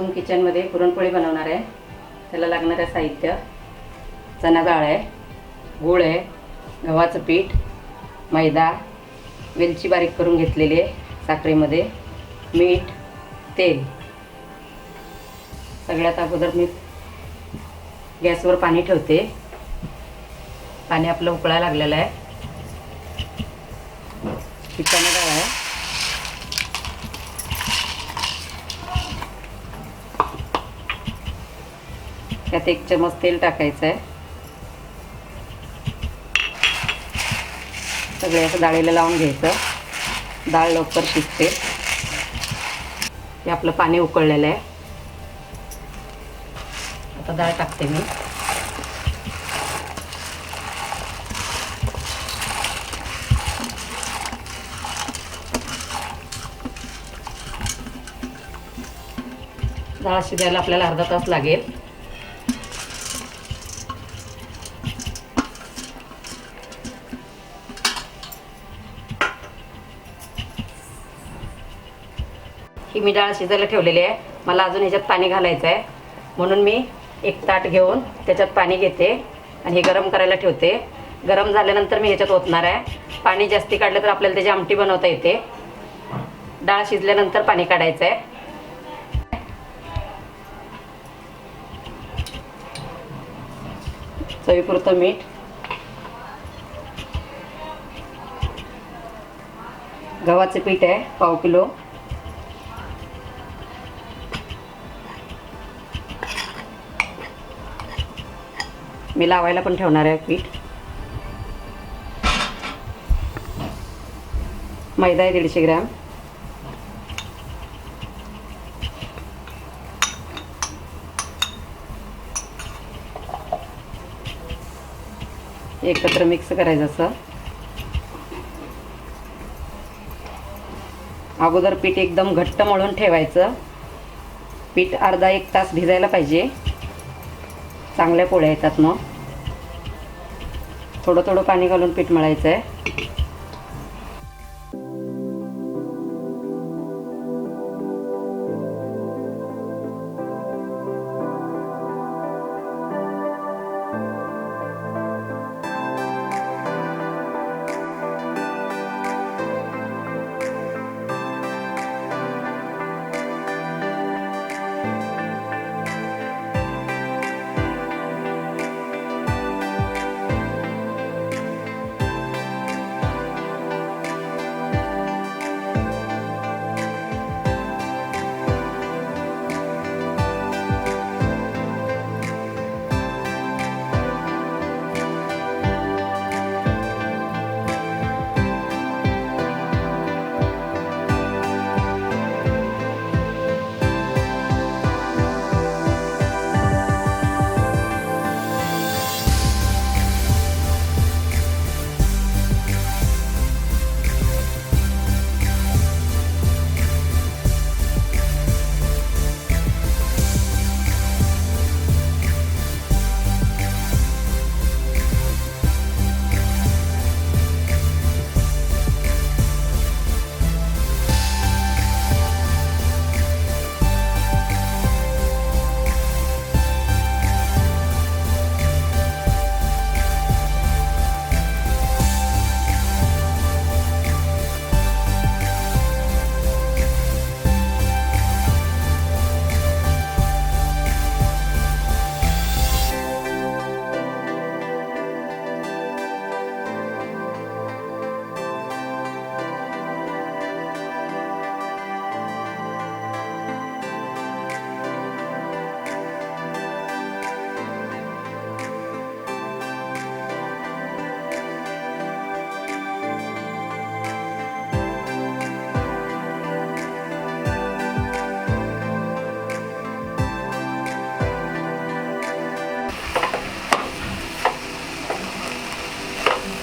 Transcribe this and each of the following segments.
कुसुम किचनमध्ये पुरणपोळी बनवणार आहे. त्याला लागणारे साहित्य: चना डाळ आहे, गूळ आहे, गव्हाचं पीठ, मैदा, वेलची बारीक करून घेतलेली आहे साखरेमध्ये, मीठ, तेल. सगळ्यात अगोदर मी गॅसवर पाणी ठेवते. पाणी आपलं उकळायला लागलेलं आहे. ही चना डाळ आहे, त्यात 1 चमच तेल टाकायचं आहे. सगळे असं डाळीला लावून घ्यायचं. डाळ लवकर शिजते. हे आपलं पाणी उकळलेलं आहे. आता डाळ टाकते मी. डाळ शिजायला आपल्याला अर्धा तास लागेल. ही मी डाळ शिजायला ठेवलेली आहे. मला अजून ह्याच्यात पाणी घालायचं आहे, म्हणून मी एक ताट घेऊन त्याच्यात पाणी घेते आणि हे गरम करायला ठेवते. गरम झाल्यानंतर मी ह्याच्यात ओतणार आहे. पाणी जास्ती काढलं तर आपल्याला त्याची आमटी बनवता येते. डाळ शिजल्यानंतर पाणी काढायचं आहे. चवीपुरतं मीठ, गव्हाचे पीठ आहे 1/2 किलो, मी लावायला पण ठेवणार आहे पीठ. मैदा आहे 150 ग्रॅम, एकत्र मिक्स करायचं. असं अगोदर पीठ एकदम घट्ट मळून ठेवायचं. पीठ अर्धा 1 तास भिजायला पाहिजे. चांगल्या पोळ्या येतात. मग थोडं थोडं पाणी घालून पीठ मळायचं आहे.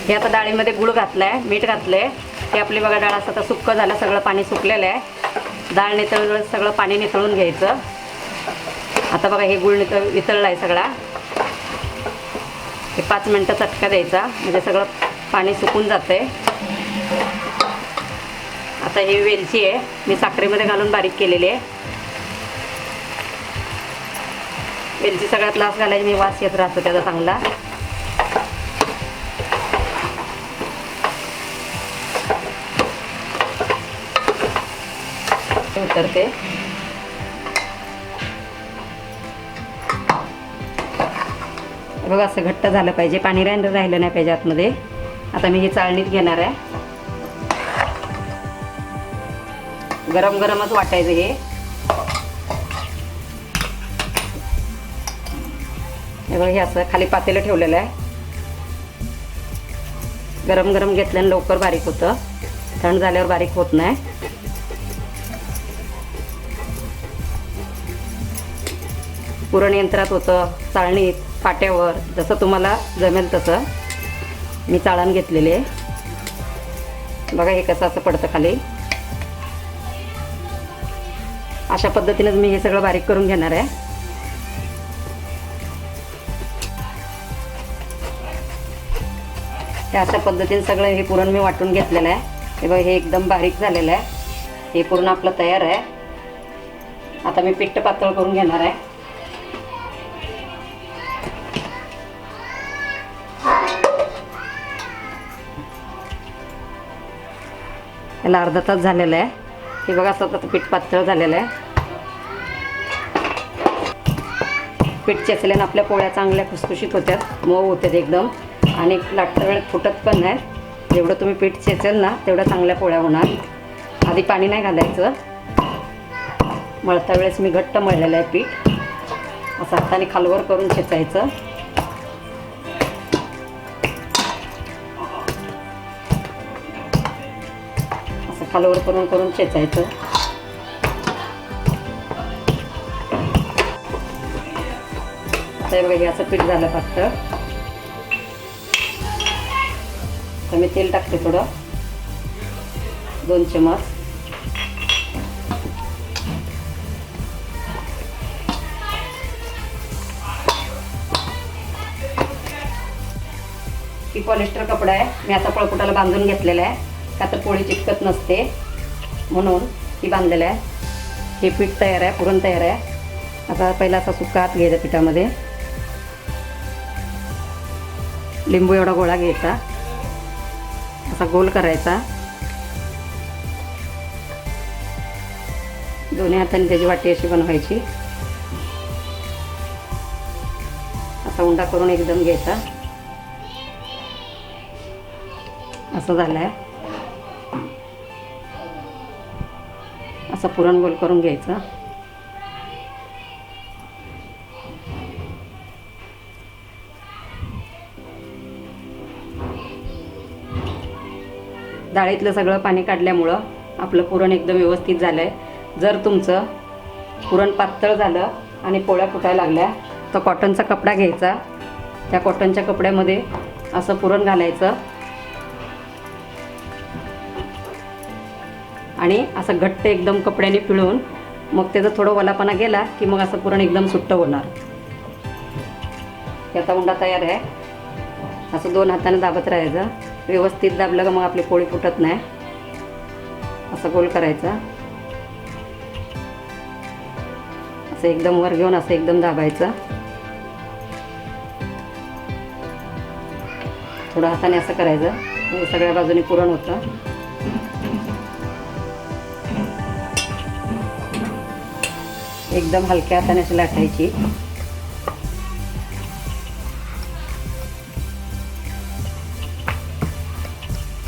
हे आता डाळीमध्ये गूळ घातलाय, मीठ घातलंय. हे आपली बघा डाळ असं आता सुक्क झालं. सगळं पाणी सुकलेलं आहे. डाळ नितळलं सगळं पाणी नितळून घ्यायचं. आता बघा हे गूळ वितळला आहे सगळा. हे 5 मिनटं चटका द्यायचा, म्हणजे सगळं पाणी सुकून जाते. आता ही वेलची आहे, मी साखरेमध्ये घालून बारीक केलेली आहे. वेलची सगळ्यात लास्ट घालायची, मी वास येत राहतो त्याचा चांगला. उतरते. बघा असं घट्ट झालं पाहिजे, पाणी राहिलं नाही पाहिजे आतमध्ये. आता मी हे चाळणीत घेणार आहे. गरम गरमच वाटायचं हे. बघा हे असं खाली पातेलं ठेवलेलं आहे. गरम गरम घेतल्यानं लवकर बारीक होतं, थंड झाल्यावर बारीक होत नाही. पुरण यंत्रात होतं, चाळणीत, पाट्यावर, जसं तुम्हाला जमेल तसं मी चाळण घेतलेली आहे. बघा हे कसं असं पडतं खाली. अशा पद्धतीनेच मी हे सगळं बारीक करून घेणार आहे. हे अशा पद्धतीने सगळं हे पुरण मी वाटून घेतलेलं आहे. हे बघा हे एकदम बारीक झालेलं आहे. हे पुरण आपलं तयार आहे. आता मी पिठं पातळ करून घेणार आहे. याला अर्धा तास झालेला आहे. हे बघा असं आता पीठ पातळ झालेलं आहे. पीठ चेचल्यानं आपल्या पोळ्या चांगल्या खुसखुशीत होत्यात, मऊ होतात एकदम, आणि लाटता वेळेत फुटत पण नाही. जेवढं तुम्ही पीठ चेचेल ना तेवढ्या चांगल्या पोळ्या होणार. आधी पाणी नाही घालायचं. मळता वेळेस मी घट्ट मळलेलं आहे पीठ. असं हाताने खालवर करून चेचायचं. असं खालवर करून चेचायचं. आता बघा हे असं पीठ झालं पातळ. तर मी तेल टाकते थोडं, 2 चमच. ही पॉलिस्टर कपडा आहे. मी आता पळपुटाला बांधून घेतलेला आहे, का तर पोळी चिटकत नसते म्हणून ही बांधलेलं आहे. हे पीठ तयार आहे, पुरण तयार आहे. आता पहिला असा सुका हात घ्यायचा पिठामध्ये. लिंबू एवढा गोळा घ्यायचा, असा गोल करायचा. दोन्ही हाताने त्याची वाटी अशी बनवायची. असा उंडा करून एकदम घ्यायचा. असं झालं आहे. असं पुरण गोल करून घ्यायचं. डाळीतलं सगळं पाणी काढल्यामुळं आपलं पुरण एकदम व्यवस्थित झालं आहे. जर तुमचं पुरण पातळ झालं आणि पोळ्या फुटायला लागल्या तर कॉटनचा कपडा घ्यायचा. त्या कॉटनच्या कपड्यामध्ये असं पुरण घालायचं आणि असं घट्ट एकदम कपड्याने पिळून मग त्याचा थोडं ओलापणा गेला की मग असं पुरण एकदम सुट्ट होणार. याचा उंडा तयार आहे. असं 2 हाताने दाबत राहायचं. व्यवस्थित दाबलं का मग आपली पोळी फुटत नाही. असं गोल करायचं. असं एकदम वर घेऊन असं एकदम दाबायचं. थोडं हाताने असं करायचं म्हणजे सगळ्या बाजूने पुरण होतं. एकदम हलक्या हाताने अशी लाटायची.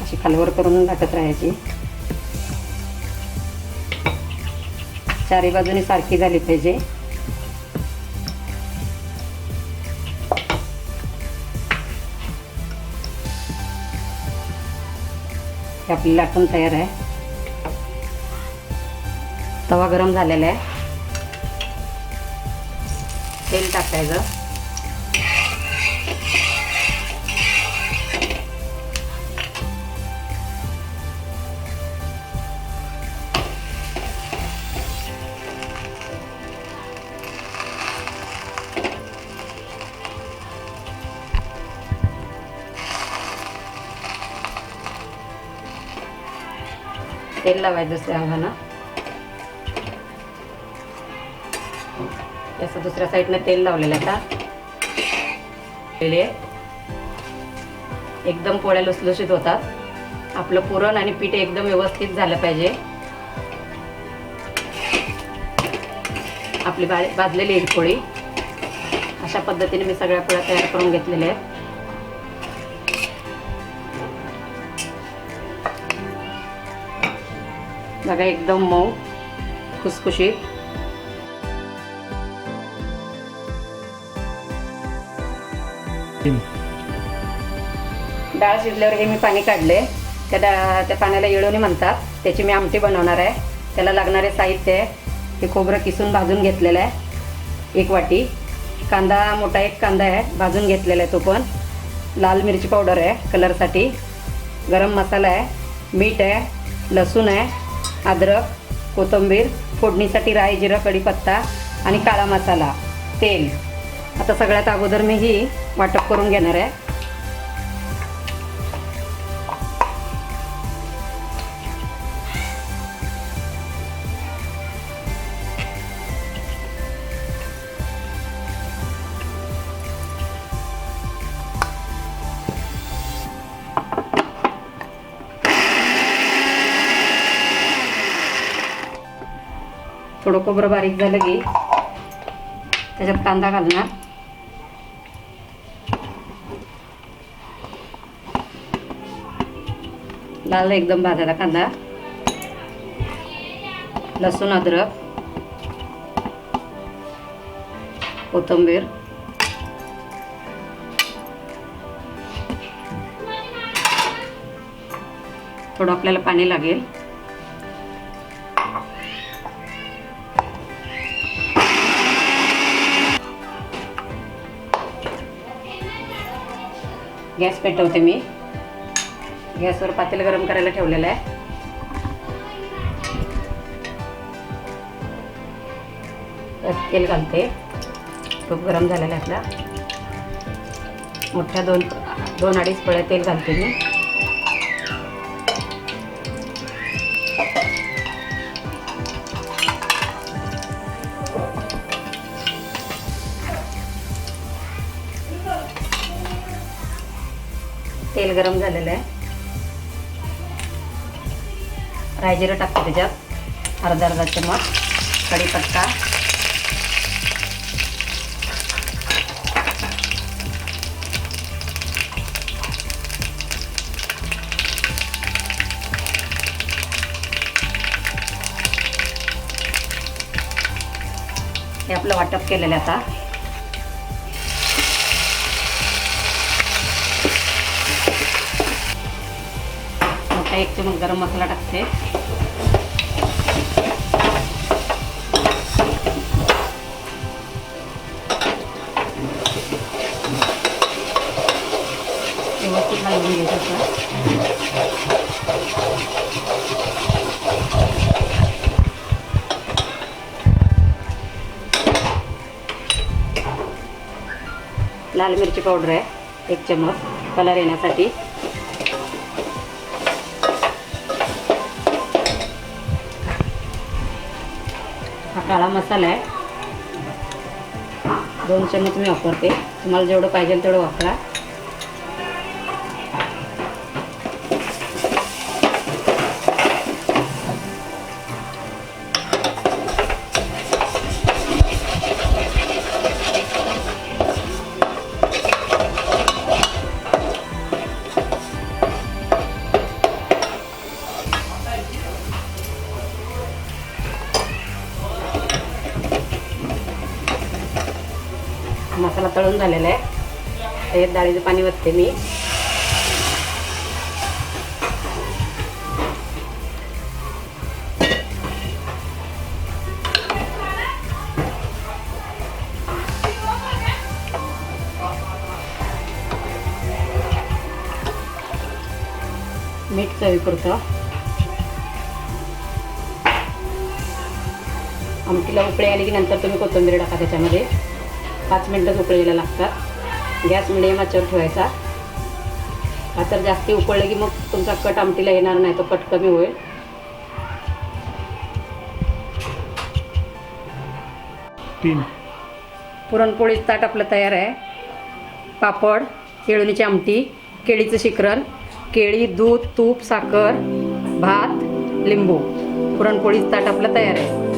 अशी खालवर करून लाटत राहायची. चारी बाजूने सारखी झाली पाहिजे. आपली लाटून तयार आहे. तवा गरम झालेला आहे. तेल टाकायचं. तेल लावायचं असते अंगानं. तसं दुसऱ्या साईडने तेल लावलेलं आता एकदम पोळ्या लुसलुशीत होतात. आपलं पुरण आणि पीठ एकदम व्यवस्थित झालं पाहिजे. आपली भाजलेली एक पोळी अशा पद्धतीने मी सगळ्या पोळ्या तयार करून घेतलेल्या आहेत. बघा एकदम मऊ खुसखुशीत. डाळ शिजल्यावर हे मी पाणी काढले. त्या पाण्याला येळवणी म्हणतात. त्याची मी आमटी बनवणार आहे. त्याला लागणारे साहित्य आहे हे खोबरं किसून भाजून घेतलेलं आहे 1 वाटी. कांदा मोठा 1 कांदा आहे भाजून घेतलेला आहे तो पण. लाल मिरची पावडर आहे कलरसाठी. गरम मसाला आहे, मीठ आहे, लसूण आहे, अद्रक, कोथिंबीर, फोडणीसाठी राई, जिरं, कढीपत्ता आणि काळा मसाला, तेल. आता सगळ्यात अगोदर मी ही वाटप करून घेणार आहे. थोडं खोबरं बारीक झालं की त्याच्यात कांदा घालणार. लाल एकदम भाजायला कांदा, लसूण, अद्रक, कोथिंबीर, थोडं आपल्याला पाणी लागेल. गॅस पेटवते मी. गॅसवर पातेलं गरम करायला ठेवलेलं आहे. त्यात तेल घालते. तूप गरम झालेला आहे आपला. मोठ्या 2-2.5 पळ्या तेल घालते मी. तेल गरम झालेलं आहे. राई जिरं टाकते त्याच्यात अर्धा चमच. कढीपत्ता, हे आपलं वाटप केलेलं आता. मोठा 1 चमच गरम मसाला टाकते. व्यवस्थित हलवून घ्यायचं. लाल मिरची पावडर आहे 1 चमच कलर येण्यासाठी. हा काळा मसाला आहे 2 चमच मी वापरते. तुम्हाला जेवढं पाहिजे तेवढं वापरा. मसाला तळून झालेला आहे. त्याच्यात डाळीचं पाणी वतते मी. मीठ चवीपुरतं. आमटीला उकळी आली की नंतर तुम्ही कोथिंबीर टाका त्याच्यामध्ये. 5 मिनिटं उकळीला लागतात. गॅस मिडियम आचेवर ठेवायचा. हा तर जास्ती उकळले की मग तुमचा कट आमटीला येणार नाही, तो कट कमी होईल. पुरणपोळीचं ताट आपलं तयार आहे. पापड, केळवणीची आमटी, केळीचं शिकरण, केळी, दूध, तूप, साखर, भात, लिंबू. पुरणपोळीचं ताट आपलं तयार आहे.